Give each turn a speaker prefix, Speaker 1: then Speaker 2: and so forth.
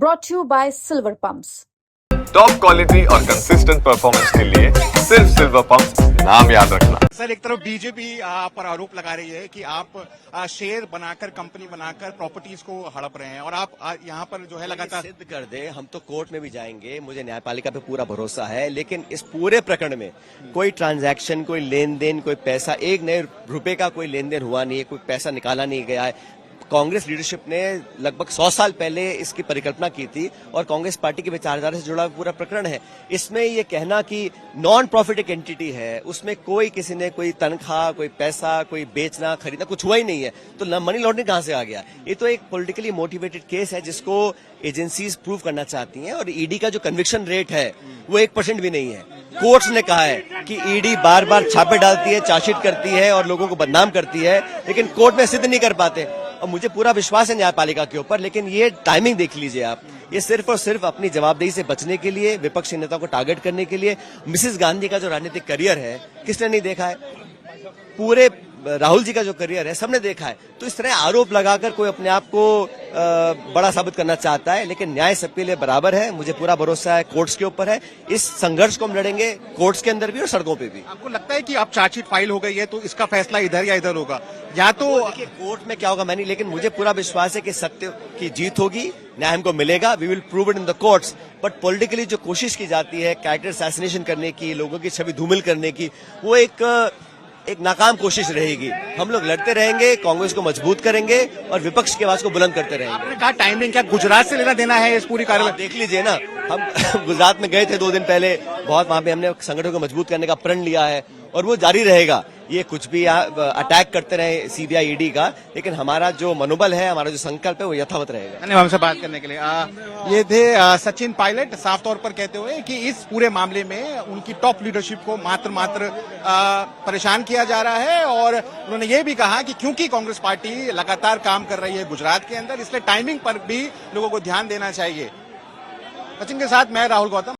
Speaker 1: brought to you by Silver Pumps.
Speaker 2: Top quality और consistent performance के लिए सिर्फ सिल्वर पंप्स, नाम याद रखना।
Speaker 3: सर, एक तरफ बीजेपी पर आरोप लगा रही है कि आप शेयर बनाकर, कंपनी बनाकर प्रॉपर्टीज को हड़प रहे हैं और आप यहाँ पर जो है लगातार
Speaker 4: सिद्ध कर दे। हम तो कोर्ट में भी जाएंगे, मुझे न्यायपालिका पे पूरा भरोसा है, लेकिन इस पूरे प्रकरण में कोई ट्रांजैक्शन, कोई लेन देन, कोई पैसा, एक नए रुपए का कोई लेन देन हुआ नहीं है, कोई पैसा निकाला नहीं गया है। कांग्रेस लीडरशिप ने लगभग 100 साल पहले इसकी परिकल्पना की थी और कांग्रेस पार्टी की विचारधारा से जुड़ा पूरा प्रकरण है। इसमें ये कहना कि नॉन प्रॉफिटिक एंटिटी है, उसमें कोई किसी ने कोई तनख्वाह, कोई पैसा, कोई बेचना खरीदना कुछ हुआ ही नहीं है, तो मनी लॉन्ड्रिंग कहां से आ गया? ये तो एक पॉलिटिकली मोटिवेटेड केस है जिसको एजेंसीज प्रूव करना चाहती हैं और ईडी का जो कन्विक्शन रेट है वो 1% भी नहीं है। कोर्ट्स ने कहा है कि ईडी बार बार छापे डालती है, चार्जशीट करती है और लोगों को बदनाम करती है, लेकिन कोर्ट में सिद्ध नहीं कर पाते। और मुझे पूरा विश्वास है न्यायपालिका के ऊपर, लेकिन ये टाइमिंग देख लीजिए आप। ये सिर्फ और सिर्फ अपनी जवाबदेही से बचने के लिए, विपक्षी नेताओं को टारगेट करने के लिए। मिसेस गांधी का जो राजनीतिक करियर है किसने नहीं देखा है? पूरे राहुल जी का जो करियर है सबने देखा है। तो इस तरह आरोप लगाकर कोई अपने आप को बड़ा साबित करना चाहता है, लेकिन न्याय सबके लिए बराबर है। मुझे पूरा भरोसा है कोर्ट्स के ऊपर है। इस संघर्ष को हम लड़ेंगे कोर्ट्स के अंदर भी और सड़कों पे भी।
Speaker 3: आपको लगता है कि अब चार्जशीट फाइल हो गई है तो इसका फैसला इधर या इधर होगा, या तो
Speaker 4: देखिए कोर्ट में क्या होगा मैं नहीं, लेकिन मुझे पूरा विश्वास है कि सत्य की जीत होगी, न्याय हमको मिलेगा। We will prove it in the courts. But politically जो कोशिश की जाती है कैरेक्टर असैसिनेशन करने की, लोगों की छवि धूमिल करने की, वो एक नाकाम कोशिश रहेगी। हम लोग लड़ते रहेंगे, कांग्रेस को मजबूत करेंगे और विपक्ष की आवाज को बुलंद करते रहेंगे।
Speaker 3: आपने कहा टाइमिंग क्या गुजरात से लेना देना है इस पूरी कार्रवाई?
Speaker 4: देख लीजिए ना, हम गुजरात में गए थे 2 दिन पहले, बहुत वहां पे हमने संगठन को मजबूत करने का प्रण लिया है और वो जारी रहेगा। ये कुछ भी अटैक करते रहे सीबीआई, ईडी का, लेकिन हमारा जो मनोबल है, हमारा जो संकल्प है वो यथावत रहेगा।
Speaker 3: धन्यवाद हमसे बात करने के लिए। ये थे सचिन पायलट, साफ तौर पर कहते हुए कि इस पूरे मामले में उनकी टॉप लीडरशिप को मात्र परेशान किया जा रहा है और उन्होंने ये भी कहा कि क्योंकि कांग्रेस पार्टी लगातार काम कर रही है गुजरात के अंदर, इसलिए टाइमिंग पर भी लोगों को ध्यान देना चाहिए। सचिन के साथ मैं राहुल गौतम।